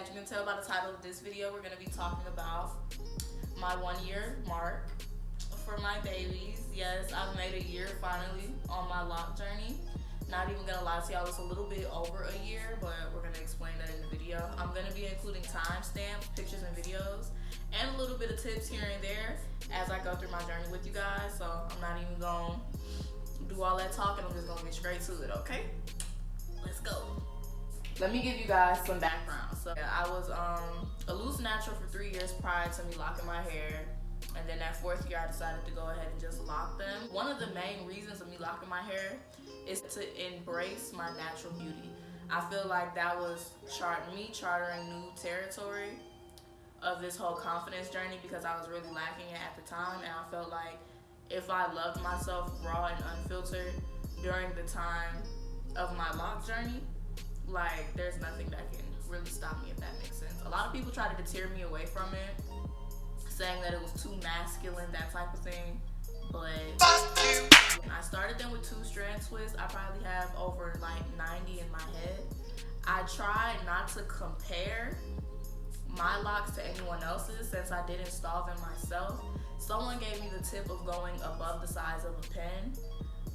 As you can tell by the title of this video, we're gonna be talking about my 1 year mark for my babies. Yes, I've made a year finally on my lock journey. Not even gonna lie to y'all, it's a little bit over a year, but we're gonna explain that in the video. I'm gonna be including timestamps, pictures and videos, and a little bit of tips here and there as I go through my journey with you guys. So I'm not even gonna do all that talking, I'm just gonna get straight to it, okay? Let's go. Let me give you guys some background. So I was a loose natural for 3 years prior to me locking my hair. And then that 4th year, I decided to go ahead and just lock them. One of the main reasons of me locking my hair is to embrace my natural beauty. I feel like that was me chartering new territory of this whole confidence journey because I was really lacking it at the time. And I felt like if I loved myself raw and unfiltered during the time of my lock journey, like there's nothing that can really stop me, if that makes sense. A lot of people try to deter me away from it, saying that it was too masculine, that type of thing. But I started them with 2-strand twists. I probably have over like 90 in my head. I tried not to compare my locks to anyone else's since I did install them myself. Someone gave me the tip of going above the size of a pen,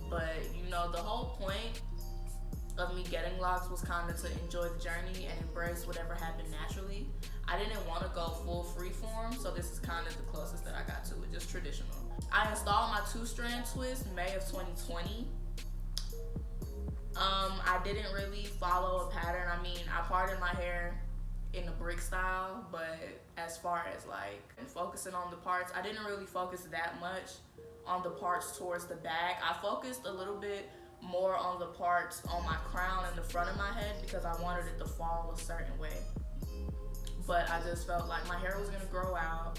but you know, the whole point of me getting locks was kind of to enjoy the journey and embrace whatever happened naturally. I didn't want to go full freeform, so this is kind of the closest that I got to it, just traditional. I installed my 2-strand twist May of 2020. I didn't really follow a pattern. I mean, I parted my hair in the brick style, but as far as like focusing on the parts, I didn't really focus that much on the parts towards the back. I focused a little bit more on the parts on my crown and the front of my head because I wanted it to fall a certain way. But I just felt like my hair was gonna grow out.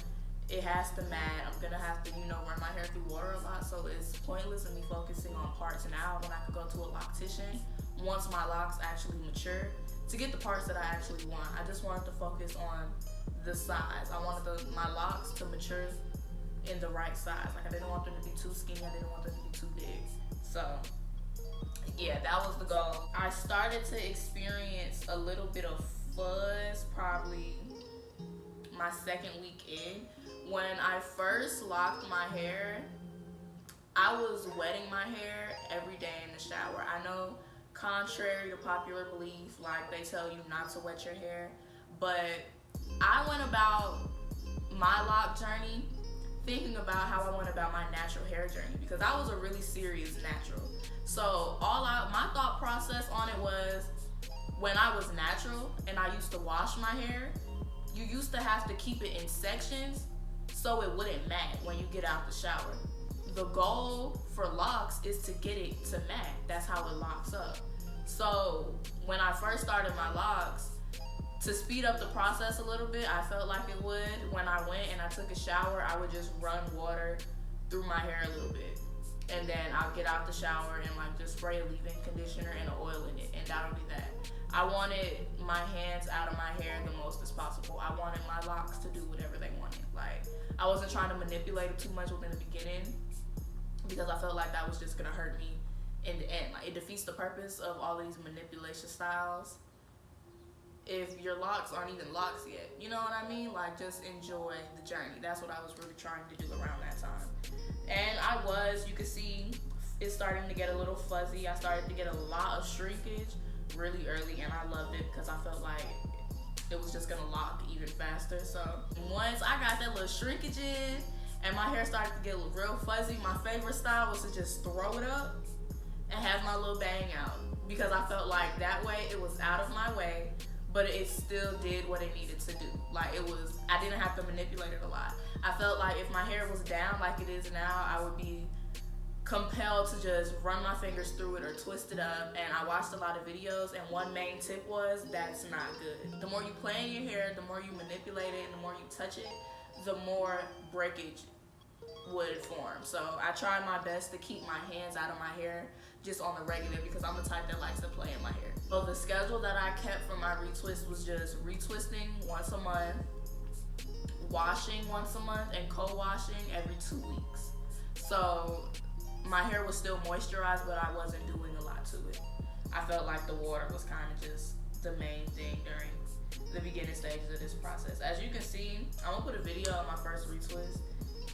It has to mat. I'm gonna have to, you know, run my hair through water a lot, so it's pointless in me focusing on parts now when I could go to a loctician once my locks actually mature to get the parts that I actually want. I just wanted to focus on the size. I wanted my locks to mature in the right size. Like I didn't want them to be too skinny, I didn't want them to be too big. So yeah, that was the goal. I started to experience a little bit of fuzz probably my 2nd week in. When I first locked my hair, I was wetting my hair every day in the shower. I know, contrary to popular belief, like they tell you not to wet your hair, but I went about my lock journey thinking about how I went about my natural hair journey because I was a really serious natural. So my thought process on it was, when I was natural and I used to wash my hair, you used to have to keep it in sections so it wouldn't mat when you get out the shower. The goal for locks is to get it to mat. That's how it locks up. So when I first started my locks, to speed up the process a little bit, I felt like it would. When I went and I took a shower, I would just run water through my hair a little bit. And then I'll get out the shower and like just spray a leave-in conditioner and an oil in it, and that'll be that. I wanted my hands out of my hair the most as possible. I wanted my locks to do whatever they wanted. Like, I wasn't trying to manipulate it too much within the beginning because I felt like that was just gonna hurt me in the end. Like, it defeats the purpose of all these manipulation styles if your locks aren't even locks yet. You know what I mean? Like, just enjoy the journey. That's what I was really trying to do around that time. And you could see it's starting to get a little fuzzy. I started to get a lot of shrinkage really early, and I loved it because I felt like it was just gonna lock even faster. So once I got that little shrinkage in and my hair started to get real fuzzy, my favorite style was to just throw it up and have my little bang out because I felt like that way it was out of my way, but it still did what it needed to do. Like I didn't have to manipulate it a lot. I felt like if my hair was down like it is now, I would be compelled to just run my fingers through it or twist it up. And I watched a lot of videos, and one main tip was that's not good. The more you play in your hair, the more you manipulate it, and the more you touch it, the more breakage would form. So I tried my best to keep my hands out of my hair just on the regular because I'm the type that likes to play in my hair. So the schedule that I kept for my retwist was just retwisting once a month, washing once a month, and co-washing every 2 weeks. So my hair was still moisturized, but I wasn't doing a lot to it. I felt like the water was kind of just the main thing during the beginning stages of this process. As you can see, I'm gonna put a video of my first retwist.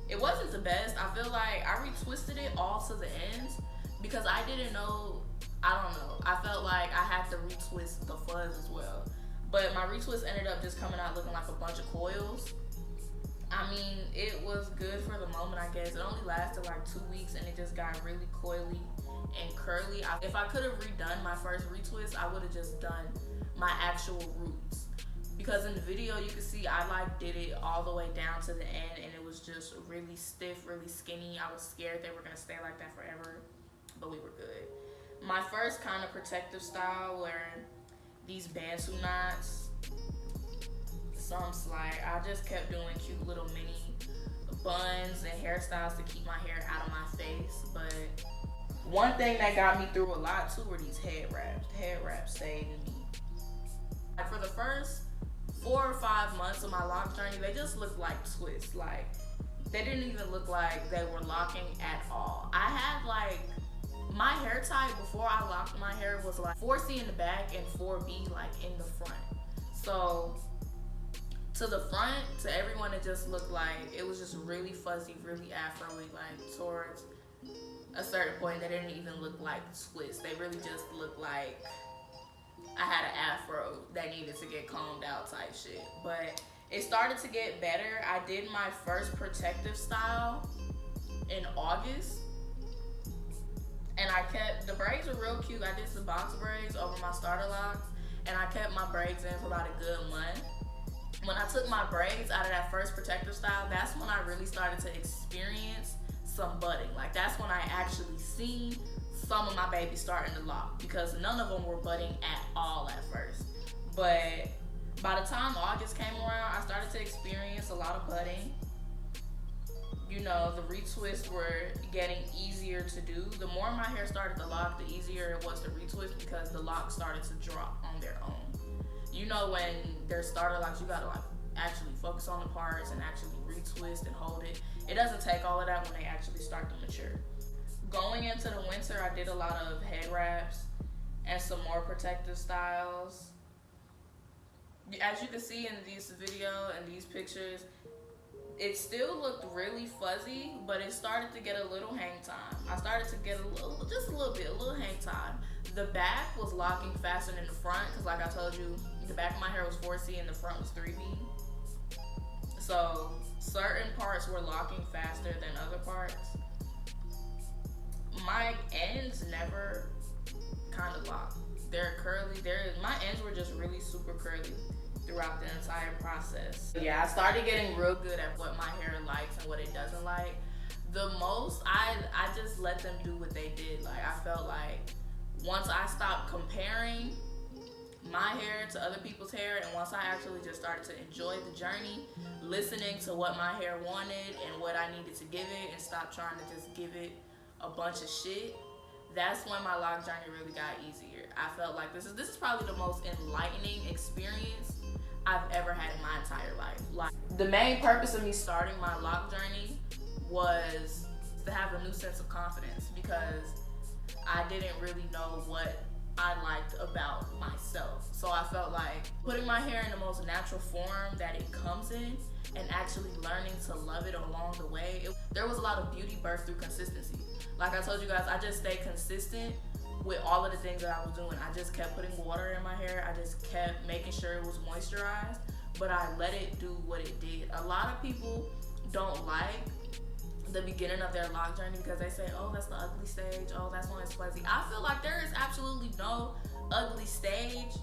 It wasn't the best. I feel like I retwisted it all to the ends because I didn't know, I don't know. I felt like I had to retwist the fuzz as well. But my retwist ended up just coming out looking like a bunch of coils. I mean, it was good for the moment, I guess. It only lasted like 2 weeks and it just got really coily and curly. If I could have redone my first retwist, I would have just done my actual roots. Because in the video, you can see I like did it all the way down to the end and it was just really stiff, really skinny. I was scared they were gonna stay like that forever, but we were good. My first kind of protective style were these bantu knots. Some like I just kept doing cute little mini buns and hairstyles to keep my hair out of my face. But one thing that got me through a lot too were these head wraps. Head wraps saved me. Like for the first 4 or 5 months of my lock journey, they just looked like twists. Like they didn't even look like they were locking at all. I had like my hair type before I locked my hair was like 4C in the back and 4B like in the front. So to the front, to everyone, it just looked like it was just really fuzzy, really afro-y. Like towards a certain point, they didn't even look like twists. They really just looked like I had an afro that needed to get combed out type shit. But it started to get better. I did my first protective style in August. And I kept, the braids were real cute. I did some box braids over my starter locks. And I kept my braids in for about a good month. When I took my braids out of that first protective style, that's when I really started to experience some budding. Like that's when I actually seen some of my babies starting to lock because none of them were budding at all at first. But by the time August came around, I started to experience a lot of budding. You know, the retwists were getting easier to do. The more my hair started to lock, the easier it was to retwist because the locks started to drop on their own. You know, when they're starter locks, you gotta like actually focus on the parts and actually retwist and hold it. It doesn't take all of that when they actually start to mature. Going into the winter, I did a lot of head wraps and some more protective styles. As you can see in this video and these pictures, it still looked really fuzzy, but it started to get a little hang time. I started to get a little, just a little bit, a little hang time. The back was locking faster than the front, because like I told you, the back of my hair was 4C and the front was 3B. So certain parts were locking faster than other parts. My ends never kind of locked. They're curly, my ends were just really super curly throughout the entire process. Yeah, I started getting real good at what my hair likes and what it doesn't like. The most, I just let them do what they did. Like I felt like once I stopped comparing my hair to other people's hair, and once I actually just started to enjoy the journey, listening to what my hair wanted and what I needed to give it, and stop trying to just give it a bunch of shit, that's when my lock journey really got easier. I felt like this is probably the most enlightening experience I've ever had in my entire life. Like the main purpose of me starting my lock journey was to have a new sense of confidence because I didn't really know what I liked about myself. So I felt like putting my hair in the most natural form that it comes in and actually learning to love it along the way. There was a lot of beauty birthed through consistency. Like I told you guys, I just stayed consistent with all of the things that I was doing. I just kept putting water in my hair. I just kept making sure it was moisturized, but I let it do what it did. A lot of people don't like the beginning of their lock journey because they say, oh, that's the ugly stage. Oh, that's when it's fuzzy. I feel like there is absolutely no ugly stage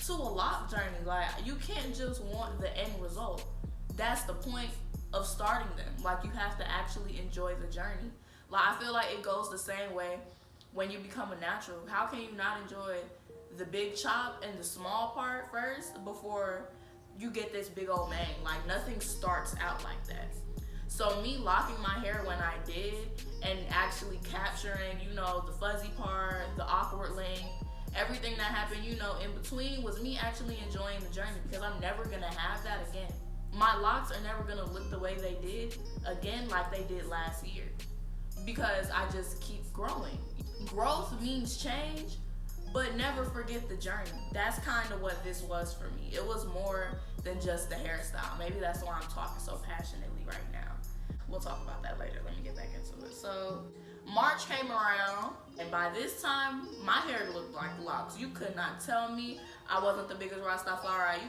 to a lock journey. Like you can't just want the end result. That's the point of starting them. Like you have to actually enjoy the journey. Like I feel like it goes the same way when you become a natural. How can you not enjoy the big chop and the small part first before you get this big old mane? Like nothing starts out like that. So me locking my hair when I did and actually capturing, you know, the fuzzy part, the awkward length, everything that happened, you know, in between was me actually enjoying the journey because I'm never gonna have that again. My locks are never gonna look the way they did again like they did last year because I just keep growing. Growth means change, but never forget the journey. That's kind of what this was for me. It was more than just the hairstyle. Maybe that's why I'm talking so passionately right now. We'll talk about that later. Let me get back into it. So March came around, and by this time, my hair looked like locks. You could not tell me I wasn't the biggest Rastafari.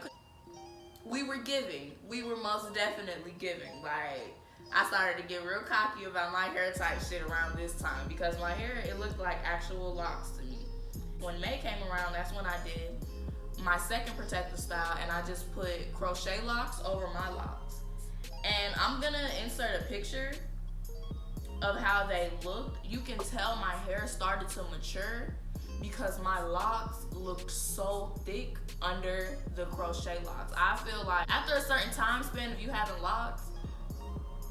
We were giving. We were most definitely giving. Like, I started to get real cocky about my hair type shit around this time because my hair, it looked like actual locks to me. When May came around, that's when I did my second protective style, and I just put crochet locks over my locks. And I'm gonna insert a picture of how they looked. You can tell my hair started to mature because my locks looked so thick under the crochet locks. I feel like after a certain time span of you having locks,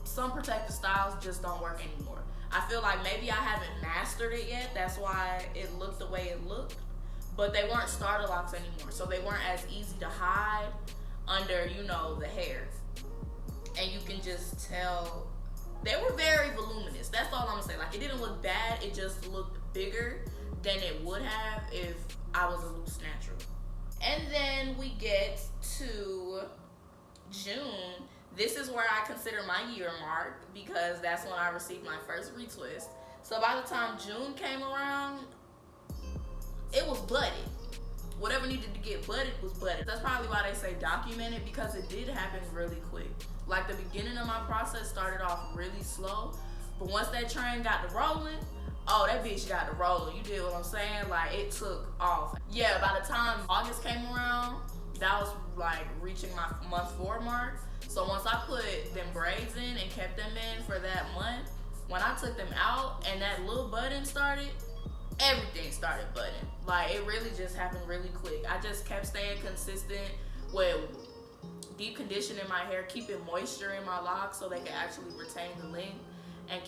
some protective styles just don't work anymore. I feel like maybe I haven't mastered it yet. That's why it looked the way it looked. But they weren't starter locks anymore. So they weren't as easy to hide under, you know, the hair. And you can just tell they were very voluminous. That's all I'm gonna say. Like, it didn't look bad. It just looked bigger than it would have if I was a loose natural. And then we get to June. This is where I consider my year mark because that's when I received my first retwist. So by the time June came around, it was budded. Whatever needed to get budded was budded. That's probably why they say documented, because it did happen really quick. Like, the beginning of my process started off really slow, but once that train got to rolling, oh, that bitch got to rolling. You did what I'm saying? Like, it took off. Yeah, by the time August came around, that was like reaching my month 4 mark. So once I put them braids in and kept them in for that month, when I took them out and that little button started, everything started buttoning. Like, it really just happened really quick. I just kept staying consistent with deep conditioning my hair, keeping moisture in my locks so they can actually retain the length, and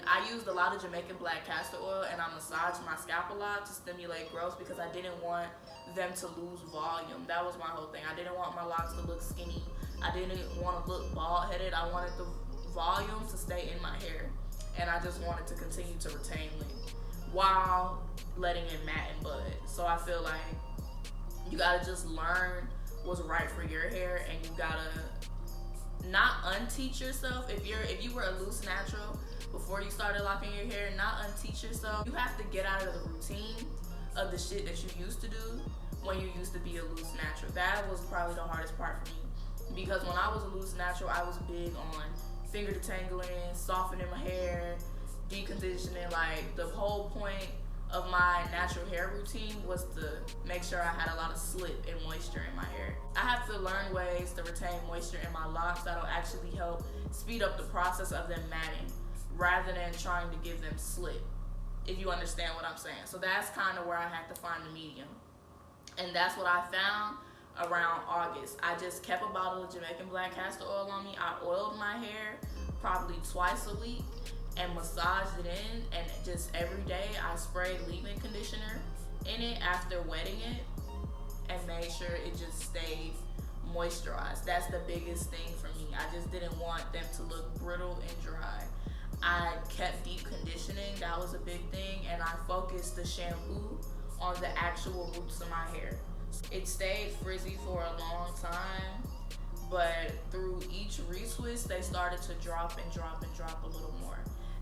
I used a lot of Jamaican black castor oil, and I massaged my scalp a lot to stimulate growth because I didn't want them to lose volume. That was my whole thing. I didn't want my locks to look skinny. I didn't want to look bald-headed. I wanted the volume to stay in my hair, and I just wanted to continue to retain length while letting it mat and bud. So I feel like you gotta just learn what's right for your hair, and you gotta not unteach yourself. If you were a loose natural before you started locking your hair, not unteach yourself. You have to get out of the routine of the shit that you used to do when you used to be a loose natural. That was probably the hardest part for me, because when I was a loose natural, I was big on finger detangling, softening my hair, deconditioning. Like, the whole point of my natural hair routine was to make sure I had a lot of slip and moisture in my hair. I have to learn ways to retain moisture in my locks that'll actually help speed up the process of them matting rather than trying to give them slip, if you understand what I'm saying. So that's kind of where I had to find the medium. And that's what I found around August. I just kept a bottle of Jamaican black castor oil on me. I oiled my hair probably twice a week and massaged it in, and just every day I sprayed leave-in conditioner in it after wetting it and made sure it just stayed moisturized. That's the biggest thing for me. I just didn't want them to look brittle and dry. I kept deep conditioning. That was a big thing, and I focused the shampoo on the actual roots of my hair. It stayed frizzy for a long time, but through each retwist, they started to drop and drop and drop a little more.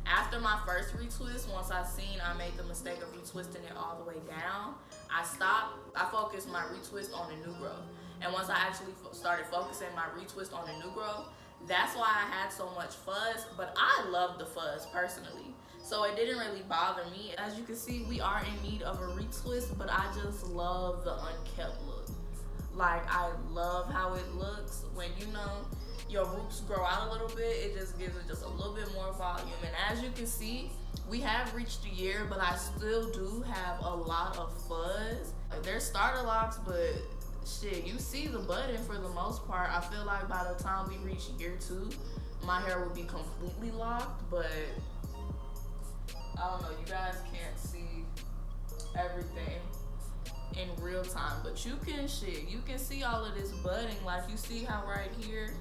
After my first retwist, once I seen I made the mistake of retwisting it all the way down, I stopped. I focused my retwist on the new growth. And once I actually started focusing my retwist on the new growth, that's why I had so much fuzz. But I love the fuzz personally, so it didn't really bother me. As you can see, we are in need of a retwist, but I just love the unkept look. Like, I love how it looks when, you know, your roots grow out a little bit. It just gives it just a little bit more volume. And as you can see, we have reached a year, but I still do have a lot of fuzz. Like, there's starter locks, but shit, you see the button for the most part. I feel like by the time we reach year 2, my hair will be completely locked, but I don't know, you guys can't see everything in real time, but you can see all of this budding. Like, you see how right here,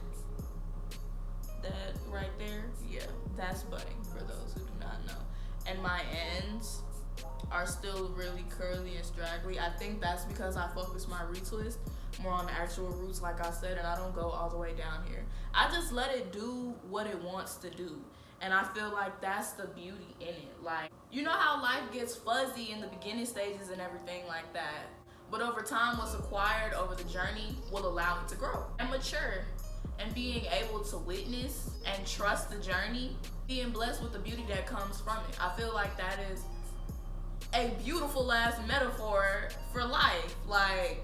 that right there, yeah, that's budding for those who do not know. And my ends, are still really curly and straggly. I think that's because I focus my retwist more on the actual roots, like I said, and I don't go all the way down here. I just let it do what it wants to do. And I feel like that's the beauty in it. Like, you know how life gets fuzzy in the beginning stages and everything like that. But over time, what's acquired over the journey will allow it to grow and mature. And being able to witness and trust the journey, being blessed with the beauty that comes from it. I feel like that is a beautiful ass metaphor for life. Like,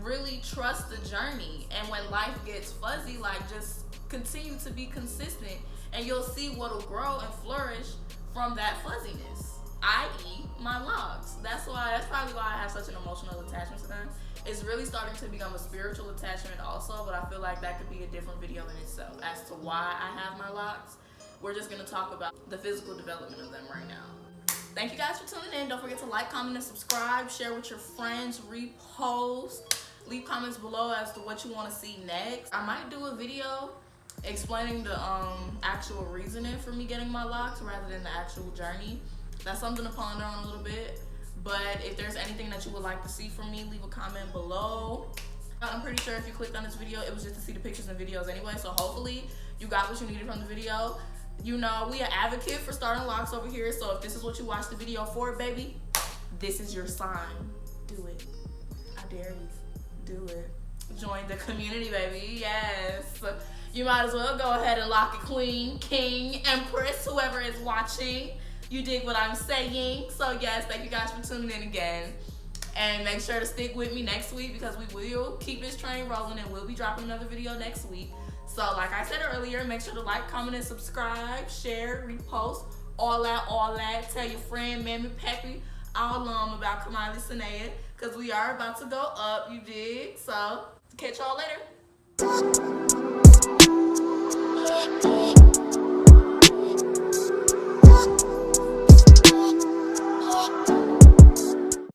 really trust the journey. And when life gets fuzzy, like, just continue to be consistent, and you'll see what'll grow and flourish from that fuzziness, i.e. my locks. That's probably why I have such an emotional attachment to them. It's really starting to become a spiritual attachment also, but I feel like that could be a different video in itself as to why I have my locks. We're just gonna talk about the physical development of them right now. Thank you guys for tuning in. Don't forget to like, comment, and subscribe. Share with your friends, repost. Leave comments below as to what you want to see next. I might do a video explaining the actual reasoning for me getting my locks rather than the actual journey. That's something to ponder on a little bit. But if there's anything that you would like to see from me, leave a comment below. I'm pretty sure if you clicked on this video, it was just to see the pictures and videos anyway. So hopefully you got what you needed from the video. You know, we are advocate for starting locks over here. So if this is what you watched the video for, baby, this is your sign. Do it. I dare you. Do it. Join the community, baby. Yes. You might as well go ahead and lock it, queen, king, empress, whoever is watching. You dig what I'm saying? So yes, thank you guys for tuning in again. And make sure to stick with me next week, because we will keep this train rolling and we'll be dropping another video next week. So like I said earlier, make sure to like, comment, and subscribe, share, repost, all that. Tell your friend, Mammy, Peppy, all about Kamili.Sanaa, because we are about to go up, you dig? So catch y'all later.